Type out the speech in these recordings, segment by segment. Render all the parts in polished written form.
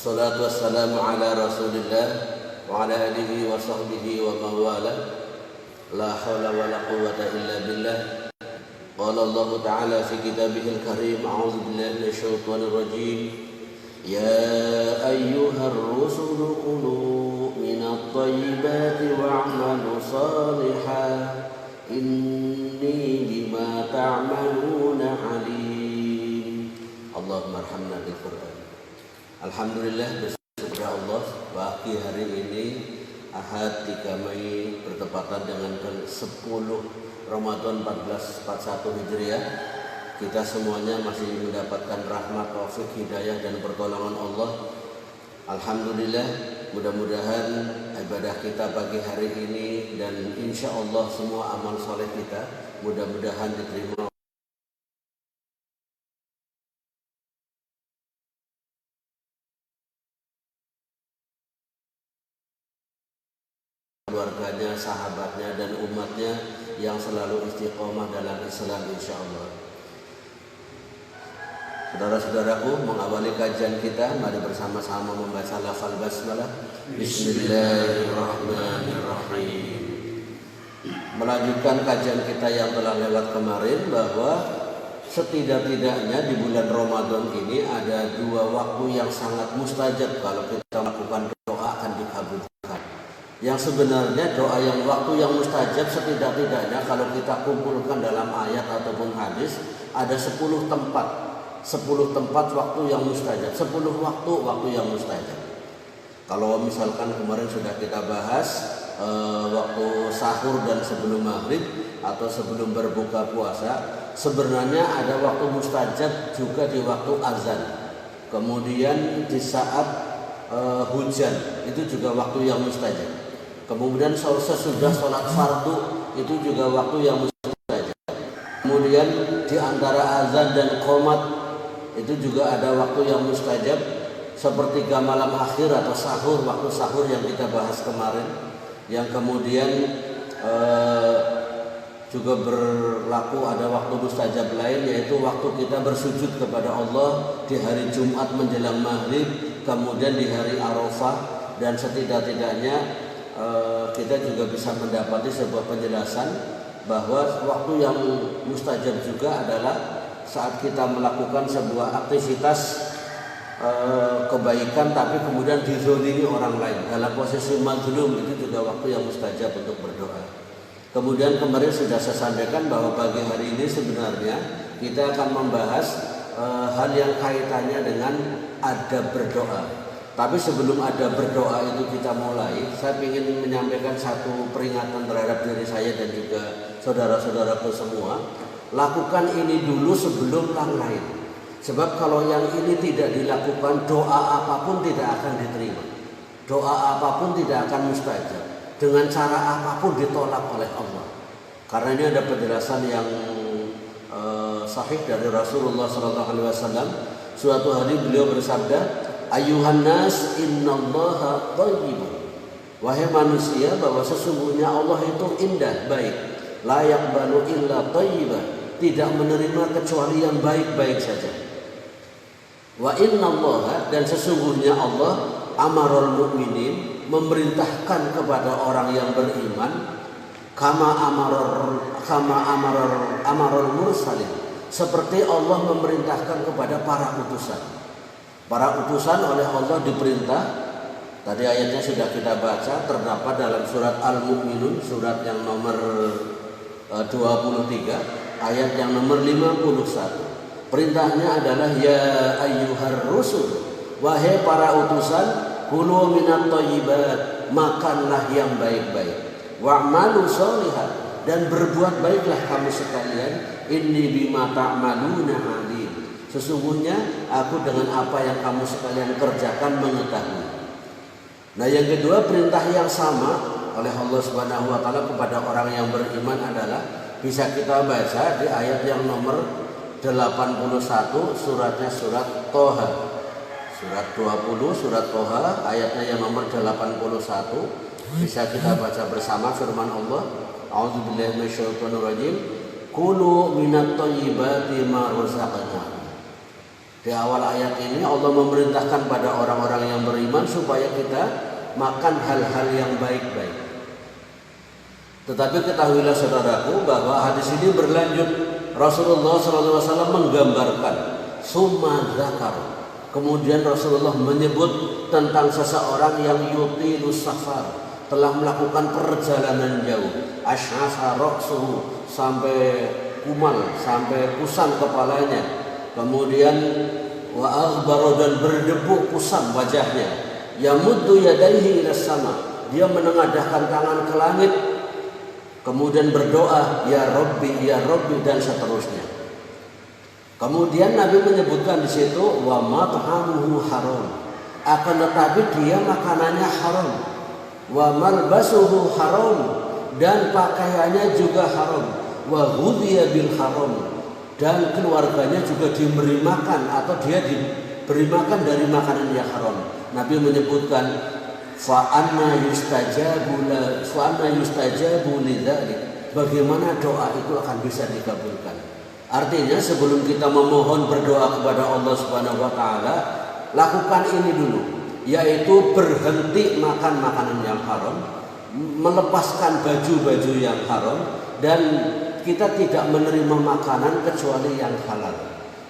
Wassalatu wassalamu ala Rasulillah wa ala alihi wa sahbihi wa mawala. La hawla wa la quwwata illa billah. Qala Allah Ta'ala fi kitabihil karim. A'udzu billahi minasy syaithanir rajim. Ya ayyuhar rusulu kulu minat thayyibati wa'malu shalihan. Inni bima ta'maluna alim. Allahumma arhamna bil Qur'an. Alhamdulillah, bersyukur Allah pagi hari ini Ahad 3 Mei bertepatan dengan 10 Ramadan 1441 Hijriah. Kita semuanya masih mendapatkan rahmat, taufik, hidayah dan pertolongan Allah. Alhamdulillah, mudah-mudahan ibadah kita pagi hari ini dan insya Allah semua amal soleh kita mudah-mudahan diterima keluarganya, sahabatnya dan umatnya yang selalu istiqomah dalam Islam insya Allah. Saudara-saudaraku, mengawali kajian kita, mari bersama-sama membaca lafal basmalah. Bismillahirrahmanirrahim. Melanjutkan kajian kita yang telah lewat kemarin, bahwa setidak-tidaknya di bulan Ramadan ini ada 2 waktu yang sangat mustajab kalau kita melakukan doa akan dikabulkan. Yang sebenarnya doa yang waktu yang mustajab setidak-tidaknya kalau kita kumpulkan dalam ayat ataupun hadis ada 10 tempat waktu yang mustajab, 10 waktu yang mustajab. Kalau misalkan kemarin sudah kita bahas waktu sahur dan sebelum maghrib atau sebelum berbuka puasa, sebenarnya ada waktu mustajab juga di waktu azan. Kemudian di saat hujan itu juga waktu yang mustajab. Kemudian sesudah sholat fardu itu juga waktu yang mustajab. Kemudian di antara azan dan qomat itu juga ada waktu yang mustajab, sepertiga malam akhir atau sahur, waktu sahur yang kita bahas kemarin. Yang kemudian juga berlaku ada waktu mustajab lain, yaitu waktu kita bersujud kepada Allah di hari Jumat menjelang maghrib, kemudian di hari Arafah. Dan setidak-tidaknya kita juga bisa mendapati sebuah penjelasan bahwa waktu yang mustajab juga adalah saat kita melakukan sebuah aktivitas kebaikan tapi kemudian dizolimi orang lain dalam posisi mazlum, itu juga waktu yang mustajab untuk berdoa. Kemudian kemarin sudah saya sampaikan bahwa pagi hari ini sebenarnya kita akan membahas hal yang kaitannya dengan adab berdoa. Tapi sebelum ada berdoa itu kita mulai, saya ingin menyampaikan satu peringatan terhadap diri saya dan juga saudara-saudaraku semua. Lakukan ini dulu sebelum yang lain. Sebab kalau yang ini tidak dilakukan, doa apapun tidak akan diterima. Doa apapun tidak akan mustajab. Dengan cara apapun ditolak oleh Allah. Karena ini ada penjelasan yang sahih dari Rasulullah SAW. Suatu hari beliau bersabda, Ayuhan nas innallaha thayyibun. Wahai manusia, bahwa sesungguhnya Allah itu indah, baik. La yaqbalu illa thayyiban. Tidak menerima kecuali yang baik-baik saja. Wa innallaha, dan sesungguhnya Allah amarul mu'minin, memerintahkan kepada orang yang beriman, kama amarul mursalin, seperti Allah memerintahkan kepada para utusan. Para utusan oleh Allah diperintah, tadi ayatnya sudah kita baca, terdapat dalam surat Al-Mu'minun, surat yang nomor 23, ayat yang nomor 51. Perintahnya adalah ya ayyuhar rusul, wahai para utusan, kulu minat thayyibat, makanlah yang baik-baik, wa'malu shalihan, dan berbuat baiklah kamu sekalian, inni bima ta'maluna alim. Sesungguhnya aku dengan apa yang kamu sekalian kerjakan mengetahui. Nah, yang kedua, perintah yang sama oleh Allah Subhanahu wa taala kepada orang yang beriman adalah bisa kita baca di ayat yang nomor 81, suratnya surat Toha. Surat 20 surat Toha, ayatnya yang nomor 81. Bisa kita baca bersama firman Allah. A'udzubillahi minasyaitonir rajim. Kulu minat thayyibati ma razaqnakum. Di awal ayat ini Allah memerintahkan pada orang-orang yang beriman supaya kita makan hal-hal yang baik-baik. Tetapi ketahuilah saudaraku bahwa hadis ini berlanjut. Rasulullah SAW menggambarkan summa dzakar. Kemudian Rasulullah menyebut tentang seseorang yang yutilus safar, telah melakukan perjalanan jauh, asy'asa ra'suhu, sampai kumal, sampai kusam kepalanya. Kemudian wa aghbara, dan berdebu kusam wajahnya. Yamuddu yadayhi ila sama, dia menengadahkan tangan ke langit. Kemudian berdoa, ya Rabbi, dan seterusnya. Kemudian Nabi menyebutkan di situ wa mat'amuhu haram, akan tetapi dia makanannya haram. Wa malbasuhu haram, dan pakaiannya juga haram. Wa ghudhiya bil haram, dan keluarganya juga diberi makan atau dia diberi makan dari makanan yang haram. Nabi menyebutkan fa anna yustajabu lidzalik, bagaimana doa itu akan bisa dikabulkan. Artinya sebelum kita memohon berdoa kepada Allah Subhanahu wa taala, lakukan ini dulu, yaitu berhenti makan makanan yang haram, melepaskan baju-baju yang haram, dan kita tidak menerima makanan kecuali yang halal.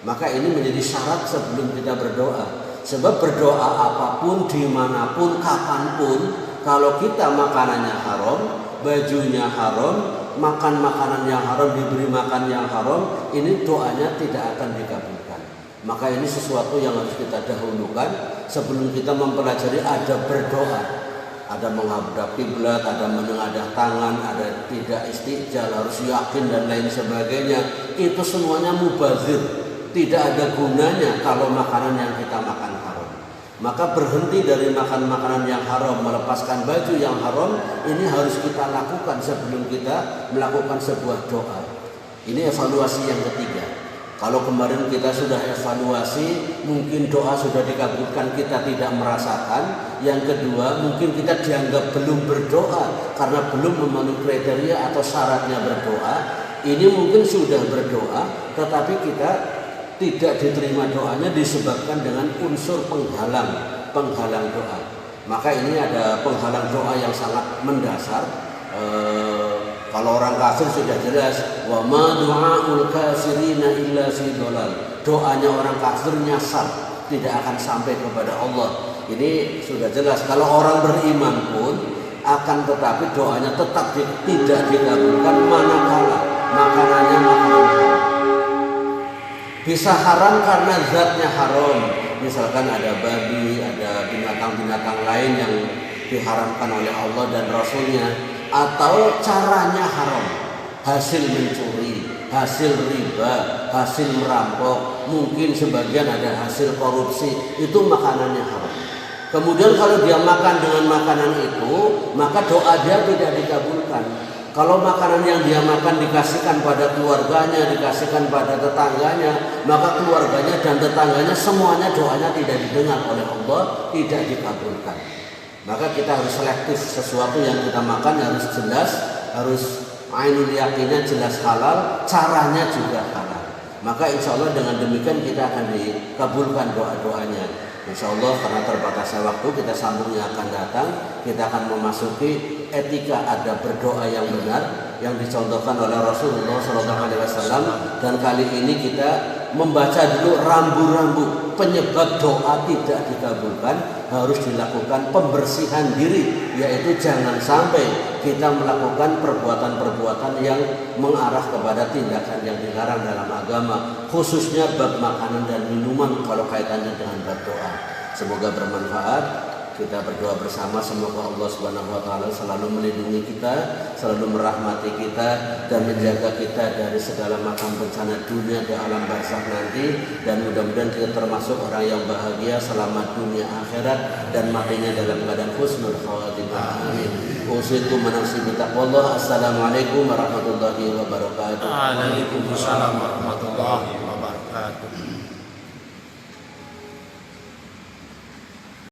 Maka ini menjadi syarat sebelum kita berdoa. Sebab berdoa apapun, dimanapun, kapanpun, kalau kita makanannya haram, bajunya haram, makan makanan yang haram, diberi makan yang haram, ini doanya tidak akan dikabulkan. Maka ini sesuatu yang harus kita dahulukan sebelum kita mempelajari adab berdoa. Ada menghadap kiblat, ada menengadah tangan, ada tidak istiqjal, harus yakin dan lain sebagainya. Itu semuanya mubazir, tidak ada gunanya kalau makanan yang kita makan haram. Maka berhenti dari makan makanan yang haram, melepaskan baju yang haram, ini harus kita lakukan sebelum kita melakukan sebuah doa. Ini evaluasi yang ketiga. Kalau kemarin kita sudah evaluasi, mungkin doa sudah dikabulkan, kita tidak merasakan. Yang kedua, mungkin kita dianggap belum berdoa karena belum memenuhi kriteria atau syaratnya berdoa. Ini mungkin sudah berdoa, tetapi kita tidak diterima doanya disebabkan dengan unsur penghalang doa. Maka ini ada penghalang doa yang sangat mendasar. Kalau orang kafir sudah jelas, wa ma du'aul kafirina illa fi dhalal. Doanya orang kafir nyasar, tidak akan sampai kepada Allah. Ini sudah jelas. Kalau orang beriman pun akan tetapi doanya tetap tidak dikabulkan manakala makanannya makanan haram. Bisa haram karena zatnya haram. Misalkan ada babi, ada binatang-binatang lain yang diharamkan oleh Allah dan Rasulnya. Atau caranya haram, hasil mencuri, hasil riba, hasil merampok, mungkin sebagian ada hasil korupsi, itu makanannya haram. Kemudian kalau dia makan dengan makanan itu, maka doa dia tidak dikabulkan. Kalau makanan yang dia makan dikasihkan pada keluarganya, dikasihkan pada tetangganya, maka keluarganya dan tetangganya semuanya doanya tidak didengar oleh Allah, tidak dikabulkan. Maka kita harus selektif, sesuatu yang kita makan harus jelas, harus ainul yakinnya jelas halal, caranya juga halal. Maka insya Allah dengan demikian kita akan dikabulkan doa-doanya. Insya Allah karena terbatasnya waktu, kita sambungnya akan datang. Kita akan memasuki etika adab berdoa yang benar yang dicontohkan oleh Rasulullah SAW. Dan kali ini kita membaca dulu rambu-rambu penyebab doa tidak dikabulkan. Harus dilakukan pembersihan diri, yaitu jangan sampai kita melakukan perbuatan-perbuatan yang mengarah kepada tindakan yang dilarang dalam agama, khususnya bab makanan dan minuman kalau kaitannya dengan bab doa. Semoga bermanfaat. Kita berdoa bersama, semoga Allah Subhanahu wa taala selalu melindungi kita, selalu merahmati kita dan menjaga kita dari segala macam bencana dunia dan alam barzakh nanti, dan mudah-mudahan kita termasuk orang yang bahagia selamat dunia akhirat dan matinya dalam keadaan husnul khatimah. Amin. Usikum manafsi bitaqwallah. Assalamualaikum warahmatullahi wabarakatuh. Waalaikumsalam warahmatullahi wabarakatuh.